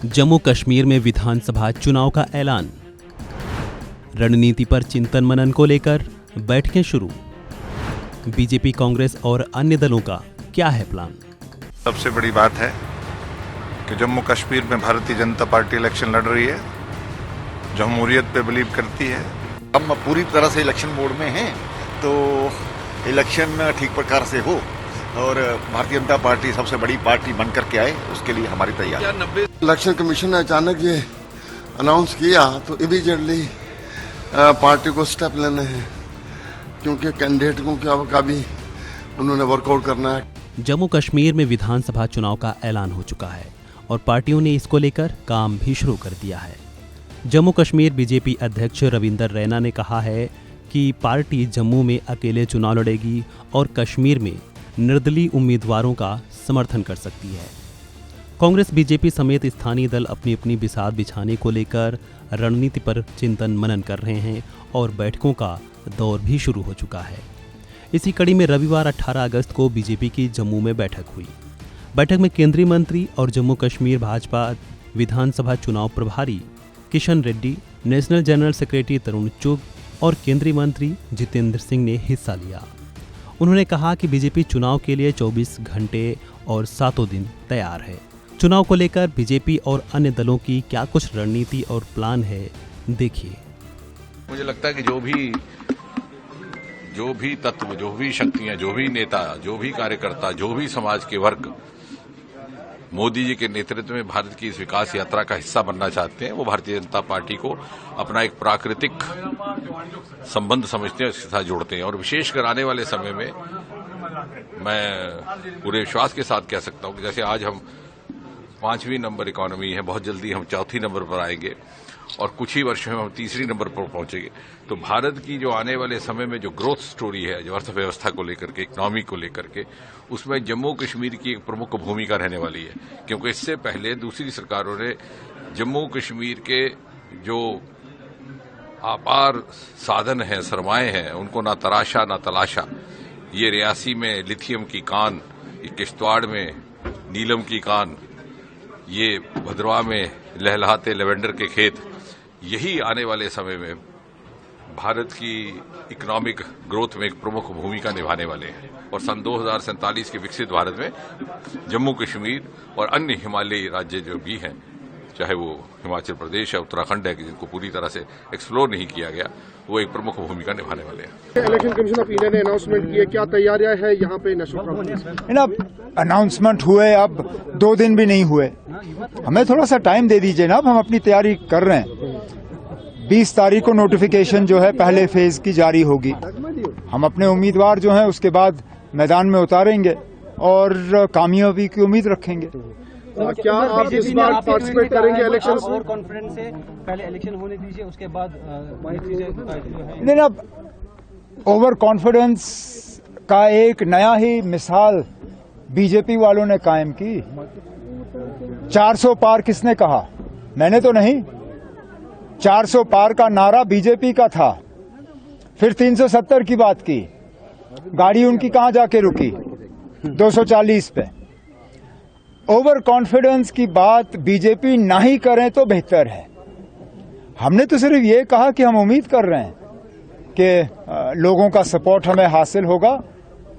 जम्मू कश्मीर में विधानसभा चुनाव का ऐलान। रणनीति पर चिंतन मनन को लेकर बैठकें शुरू। बीजेपी, कांग्रेस और अन्य दलों का क्या है प्लान? सबसे बड़ी बात है कि जम्मू कश्मीर में भारतीय जनता पार्टी इलेक्शन लड़ रही है, जमहूरियत पे बिलीव करती है। हम पूरी तरह से इलेक्शन मोड में हैं, तो इलेक्शन ठीक प्रकार से हो और भारतीय जनता पार्टी सबसे बड़ी पार्टी बन करके आए, उसके लिए हमारी तैयारी। इलेक्शन कमीशन ने अचानक ये अनाउंस किया तो इमीडिएटली पार्टी को स्टेप लेने हैं, क्योंकि कैंडिडेट को का भी उन्होंने वर्कआउट करना है। जम्मू कश्मीर में विधानसभा चुनाव का ऐलान हो चुका है और पार्टियों ने इसको लेकर काम भी शुरू कर दिया है। जम्मू कश्मीर बीजेपी अध्यक्ष रविंदर रैना ने कहा है कि पार्टी जम्मू में अकेले चुनाव लड़ेगी और कश्मीर में निर्दलीय उम्मीदवारों का समर्थन कर सकती है। कांग्रेस, बीजेपी समेत स्थानीय दल अपनी अपनी बिसात बिछाने को लेकर रणनीति पर चिंतन मनन कर रहे हैं और बैठकों का दौर भी शुरू हो चुका है। इसी कड़ी में रविवार 18 अगस्त को बीजेपी की जम्मू में बैठक हुई। बैठक में केंद्रीय मंत्री और जम्मू कश्मीर भाजपा विधानसभा चुनाव प्रभारी Kishan Reddy, national general secretary Tarun Chugh और केंद्रीय मंत्री जितेंद्र सिंह ने हिस्सा लिया। उन्होंने कहा कि बीजेपी चुनाव के लिए 24 घंटे और 7 दिन तैयार है। चुनाव को लेकर बीजेपी और अन्य दलों की क्या कुछ रणनीति और प्लान है, देखिए। मुझे लगता है कि जो भी तत्व, जो भी शक्तियां, जो भी नेता, जो भी कार्यकर्ता, जो भी समाज के वर्ग मोदी जी के नेतृत्व में भारत की इस विकास यात्रा का हिस्सा बनना चाहते हैं, वो भारतीय जनता पार्टी को अपना एक प्राकृतिक संबंध समझते हैं, इसके साथ जोड़ते हैं। और विशेषकर आने वाले समय में मैं पूरे विश्वास के साथ कह सकता हूं कि जैसे आज हम 5वीं नंबर इकोनॉमी है, बहुत जल्दी हम 4थी नंबर पर आएंगे और कुछ ही वर्षों में हम 3री नंबर पर पहुंचेंगे। तो भारत की जो आने वाले समय में जो ग्रोथ स्टोरी है, जो अर्थव्यवस्था को लेकर के, इकोनॉमी को लेकर के, उसमें जम्मू कश्मीर की एक प्रमुख भूमिका रहने वाली है। क्योंकि इससे पहले दूसरी सरकारों ने जम्मू कश्मीर के जो अपार साधन हैं, सरमाए हैं, उनको ना तराशा ना तलाशा। ये रियासी में लिथियम की कान, ये किश्तवाड़ में नीलम की कान, ये भद्रवा में लहलहाते लेवेंडर के खेत, यही आने वाले समय में भारत की इकोनॉमिक ग्रोथ में एक प्रमुख भूमिका निभाने वाले हैं। और सन 2047 के विकसित भारत में जम्मू कश्मीर और अन्य हिमालयी राज्य जो भी हैं, चाहे वो हिमाचल प्रदेश या उत्तराखंड है, जिनको पूरी तरह से एक्सप्लोर नहीं किया गया, वो एक प्रमुख भूमिका निभाने वाले हैं। इलेक्शन कमीशन ऑफ इंडिया ने अनाउंसमेंट की है, क्या तैयारियां है यहाँ पे? अनाउंसमेंट हुए अब 2 दिन भी नहीं हुए, हमें थोड़ा सा टाइम दे दीजिए ना। अब हम अपनी तैयारी कर रहे हैं। 20 तारीख को नोटिफिकेशन जो है पहले फेज की जारी होगी। हम अपने उम्मीदवार जो हैं उसके बाद मैदान में उतारेंगे और कामयाबी की उम्मीद रखेंगे। क्या आप इस बार पार्टिसिपेट करेंगे इलेक्शन और कॉन्फिडेंस से? पहले इलेक्शन होने दीजिए, उसके बाद नहीं ना, ओवर कॉन्फिडेंस का एक नया ही मिसाल बीजेपी वालों ने कायम की। 400 पार किसने कहा? मैंने तो नहीं। 400 पार का नारा बीजेपी का था। फिर 370 की बात की, गाड़ी उनकी कहां जाके रुकी? 240 पे। ओवर कॉन्फिडेंस की बात बीजेपी ना ही करें तो बेहतर है। हमने तो सिर्फ ये कहा कि हम उम्मीद कर रहे हैं कि लोगों का सपोर्ट हमें हासिल होगा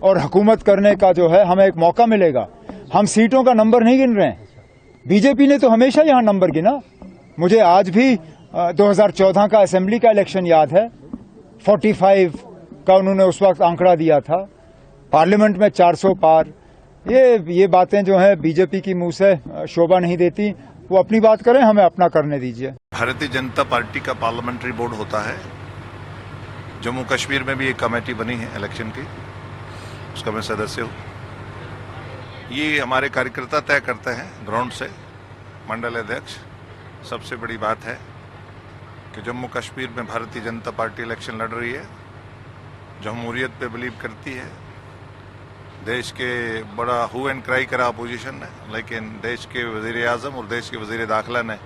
और हुकूमत करने का जो है हमें एक मौका मिलेगा। हम सीटों का नंबर नहीं गिन रहे हैं। बीजेपी ने तो हमेशा यहां नंबर गिना। मुझे आज भी 2014 का असेंबली का इलेक्शन याद है। 45 का उन्होंने उस वक्त आंकड़ा दिया था। पार्लियामेंट में 400 पार। ये बातें जो हैं बीजेपी की मुंह से शोभा नहीं देती। वो अपनी बात करें, हमें अपना करने दीजिए। भारतीय जनता पार्टी का पार्लियामेंट्री बोर्ड होता है। जम्मू कश्मीर में भी एक कमेटी बनी है इलेक्शन की, उसका मैं सदस्य हूँ। ये हमारे कार्यकर्ता तय करते हैं ग्राउंड से, मंडल अध्यक्ष। सबसे बड़ी बात है कि जम्मू कश्मीर में भारतीय जनता पार्टी इलेक्शन लड़ रही है, जमहूरियत पे बिलीव करती है। देश के बड़ा हु एंड क्राई करा अपोजिशन है, लेकिन देश के वजीर आजम और देश के वजीर दाखिला ने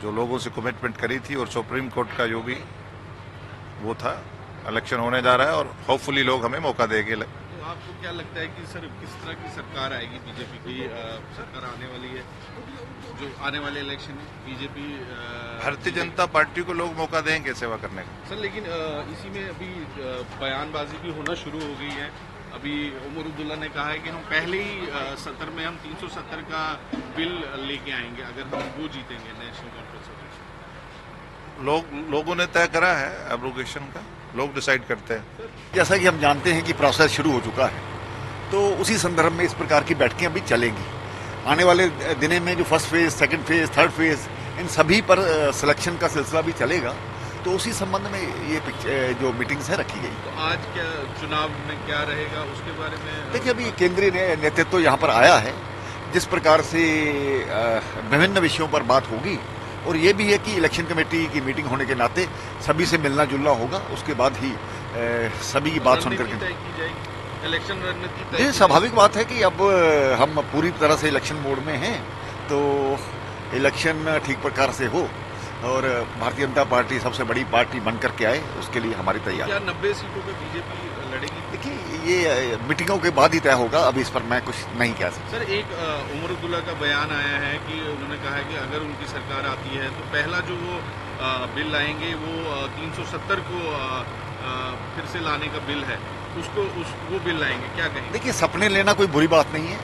जो लोगों से कमिटमेंट करी थी और सुप्रीम कोर्ट का जो भी वो था, इलेक्शन होने जा रहा है और होपफुली लोग हमें मौका देंगे। तो आपको क्या लगता है कि सर किस तरह की सरकार आएगी? बीजेपी की सरकार आने वाली है? जो आने वाले इलेक्शन है बीजेपी भारतीय जनता पार्टी को लोग मौका देंगे सेवा करने का। सर लेकिन इसी में अभी बयानबाजी भी होना शुरू हो गई है। अभी उमर अब्दुल्ला ने कहा है कि हम पहले ही सत्र में हम 370 का बिल लेके आएंगे अगर हम वो जीतेंगे नेशनल कॉन्फ्रेंस ऑफ। लोगों ने तय करा है एब्रोगेशन का, लोग डिसाइड करते हैं। जैसा कि हम जानते हैं कि प्रोसेस शुरू हो चुका है, तो उसी संदर्भ में इस प्रकार की बैठकें अभी चलेंगी। आने वाले दिनों में जो first phase, second phase, third phase, इन सभी पर सिलेक्शन का सिलसिला भी चलेगा। तो उसी संबंध में ये जो मीटिंग्स है रखी गई। तो आज क्या चुनाव में क्या रहेगा उसके बारे में देखिए, अभी केंद्रीय नेतृत्व यहाँ पर आया है, जिस प्रकार से विभिन्न विषयों पर बात होगी, और ये भी है कि इलेक्शन कमेटी की मीटिंग होने के नाते सभी से मिलना जुलना होगा। उसके बाद ही सभी की बात सुनकर के इलेक्शन रणनीति ये स्वाभाविक बात है कि अब हम पूरी तरह से इलेक्शन मोड में हैं, तो इलेक्शन ठीक प्रकार से हो और भारतीय जनता पार्टी सबसे बड़ी पार्टी बन करके आए, उसके लिए हमारी तैयारी। क्या 90 सीटों पे बीजेपी लड़ेगी? देखिए, ये मीटिंगों के बाद ही तय होगा, अभी इस पर मैं कुछ नहीं कह सकता। सर, एक उमर अब्दुल्ला का बयान आया है कि उन्होंने कहा है कि अगर उनकी सरकार आती है तो पहला जो वो बिल लाएंगे वो 370 को फिर से लाने का बिल है, वो बिल लाएंगे। क्या कहेंगे? देखिए, सपने लेना कोई बुरी बात नहीं है।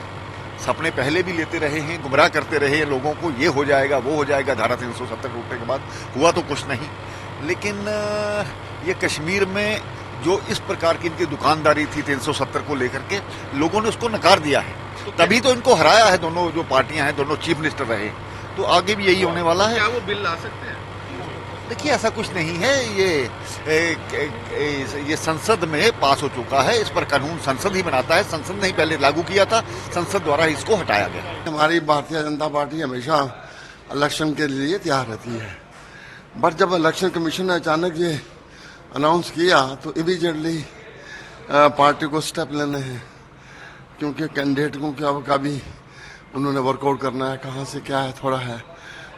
सपने पहले भी लेते रहे हैं, गुमराह करते रहे लोगों को, ये हो जाएगा वो हो जाएगा। धारा 370 टूटने के बाद हुआ तो कुछ नहीं, लेकिन ये कश्मीर में जो इस प्रकार की इनकी दुकानदारी थी 370 को लेकर के, लोगों ने उसको नकार दिया है। तभी तो इनको हराया है दोनों जो पार्टियां हैं, दोनों चीफ मिनिस्टर रहे। तो आगे भी यही होने वाला है। क्या वो बिल ला सकते हैं? देखिए, ऐसा कुछ नहीं है। ये संसद में पास हो चुका है, इस पर कानून संसद ही बनाता है। संसद ने ही पहले लागू किया था, संसद द्वारा इसको हटाया गया। हमारी भारतीय जनता पार्टी हमेशा इलेक्शन के लिए तैयार रहती है, बट जब इलेक्शन कमीशन ने अचानक ये अनाउंस किया तो इमीडिएटली पार्टी को स्टेप लेने हैं, क्योंकि कैंडिडेट को का भी उन्होंने वर्कआउट करना है, कहाँ से क्या है थोड़ा है।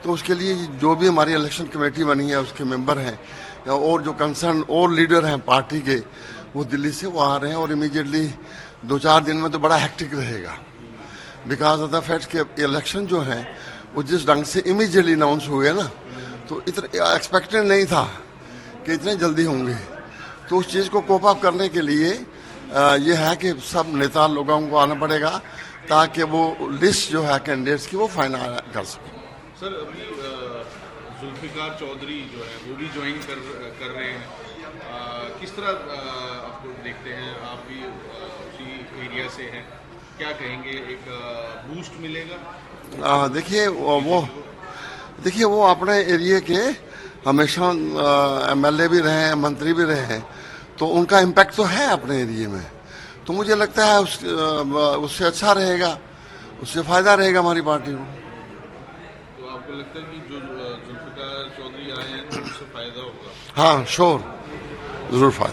तो उसके लिए जो भी हमारी इलेक्शन कमेटी बनी है, उसके मेंबर हैं या और जो कंसर्न और लीडर हैं पार्टी के, वो दिल्ली से वो आ रहे हैं। और इमीडिएटली 2-4 दिन में तो बड़ा हेक्टिक रहेगा, बिकॉज ऑफ द फैक्ट कि इलेक्शन जो है वो जिस ढंग से इमीडिएटली अनाउंस हुए ना, तो इतना एक्सपेक्टेड नहीं था कि इतने जल्दी होंगे। तो उस चीज़ को कोप अप करने के लिए ये है कि सब नेता लोगों को आना पड़ेगा, ताकि वो लिस्ट जो है कैंडिडेट्स की वो फाइनल कर सकें। सर, अभी जुल्फिकार चौधरी जो है वो भी ज्वाइन कर रहे हैं। किस तरह आपको देखते हैं? आप भी उसी एरिया से हैं, क्या कहेंगे? एक बूस्ट मिलेगा? देखिए वो अपने एरिया के हमेशा एमएलए भी रहे हैं, मंत्री भी रहे हैं, तो उनका इम्पैक्ट तो है अपने एरिया में। तो मुझे लगता है उससे अच्छा रहेगा, उससे फायदा रहेगा हमारी पार्टी को। आपको लगता है कि जो जुल्फिकार चौधरी आए हैं तो उससे फायदा होगा? हाँ, श्योर, जरूर फायदा।